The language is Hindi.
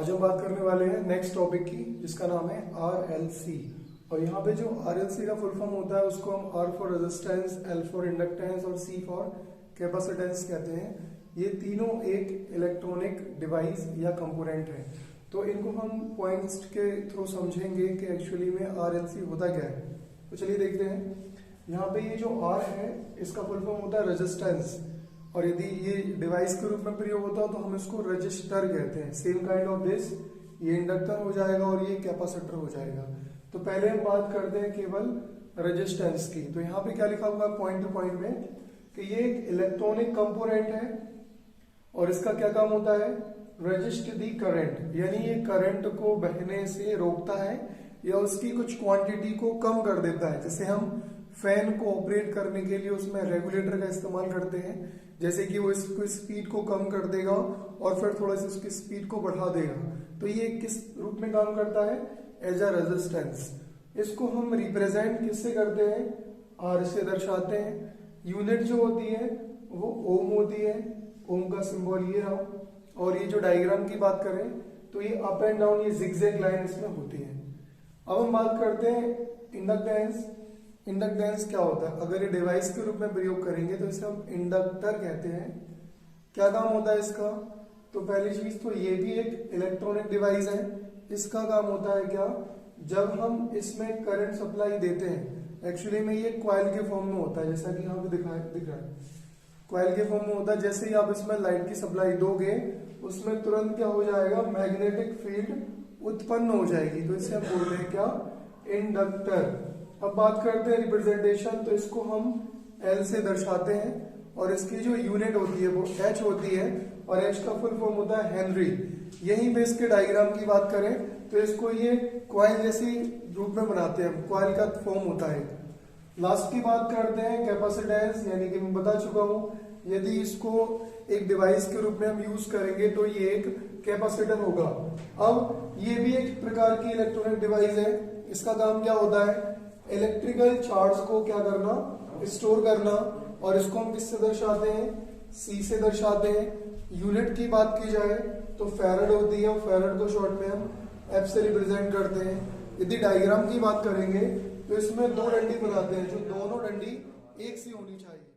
आज हम बात करने वाले हैं नेक्स्ट टॉपिक की, जिसका नाम है RLC। और यहाँ पे जो RLC का फुल फॉर्म होता है उसको हम R for resistance, L for inductance और C फॉर कैपेसिटेंस कहते हैं। ये तीनों एक इलेक्ट्रॉनिक डिवाइस या कंपोनेंट है। तो इनको हम पॉइंट्स के थ्रू समझेंगे कि एक्चुअली में RLC होता क्या है। तो चलिए देखते हैं। यहाँ पे ये जो R है इसका फुल फॉर्म होता है रेजिस्टेंस, और यदि ये डिवाइस के रूप में प्रयोग होता है तो हम इसको रजिस्टर कहते हैं। सेम काइंड ऑफ दिस, ये इंडक्टर हो जाएगा और ये कैपेसिटर हो जाएगा। तो पहले हम बात करते हैं केवल रेजिस्टेंस की। तो यहाँ पे क्या लिखा हुआ है पॉइंट टू पॉइंट में कि ये एक इलेक्ट्रॉनिक कंपोनेंट है और इसका क्या काम होता है, रजिस्ट दी करंट, यानी ये करंट को बहने से रोकता है या उसकी कुछ क्वांटिटी को कम कर देता है। जैसे हम फैन को ऑपरेट करने के लिए उसमें रेगुलेटर का इस्तेमाल करते हैं, जैसे कि वो इसको स्पीड को कम कर देगा और फिर थोड़ा सा उसकी स्पीड को बढ़ा देगा। तो ये किस रूप में काम करता है, एज अ रेजिस्टेंस। इसको हम रिप्रेजेंट किससे करते हैं, आर से दर्शाते हैं। यूनिट जो होती है वो ओम होती है, ओम का सिंबल ये रहा। और ये जो डायग्राम की बात करें तो ये अप एंड डाउन, ये जिगजैग लाइन इसमें होती है। अब हम बात करते हैं इंडक्टेंस। इंडक्टेंस क्या होता है, अगर ये डिवाइस के रूप में प्रयोग करेंगे तो इसे हम इंडक्टर कहते हैं। क्या काम होता है इसका, तो पहली चीज तो ये भी एक इलेक्ट्रॉनिक डिवाइस है। इसका काम होता है क्या, जब हम इसमें करंट सप्लाई देते हैं, एक्चुअली में ये कॉइल के फॉर्म में होता है, जैसा कि यहाँ पे दिख रहा है कॉइल के फॉर्म में होता है। जैसे ही आप इसमें लाइट की सप्लाई दोगे उसमें तुरंत क्या हो जाएगा, मैग्नेटिक फील्ड उत्पन्न हो जाएगी। तो इसे हम बोलते हैं क्या, इंडक्टर। अब बात करते हैं रिप्रेजेंटेशन। तो इसको हम L से दर्शाते हैं और इसकी जो यूनिट होती है वो H होती है और H का फुल फॉर्म होता है हेनरी। यहीं पे इसके डायग्राम की बात करें तो इसको ये कॉइल जैसी रूप में बनाते हैं, कॉइल का फॉर्म होता है। लास्ट की बात करते हैं कैपेसिटेंस, यानी कि मैं बता चुका हूं, यदि इसको एक डिवाइस के रूप में हम यूज करेंगे तो ये एक कैपेसिटर होगा। अब ये भी एक प्रकार की इलेक्ट्रॉनिक डिवाइस है। इसका काम क्या होता है, इलेक्ट्रिकल चार्ज को क्या करना, स्टोर करना। और इसको हम किससे दर्शाते हैं, C से दर्शाते हैं। यूनिट की बात की जाए तो फैराड होती है, फैराड को शॉर्ट में हम F से रिप्रेजेंट करते हैं। यदि डायग्राम की बात करेंगे तो इसमें दो डंडी बनाते हैं, जो दोनों डंडी एक सी होनी चाहिए।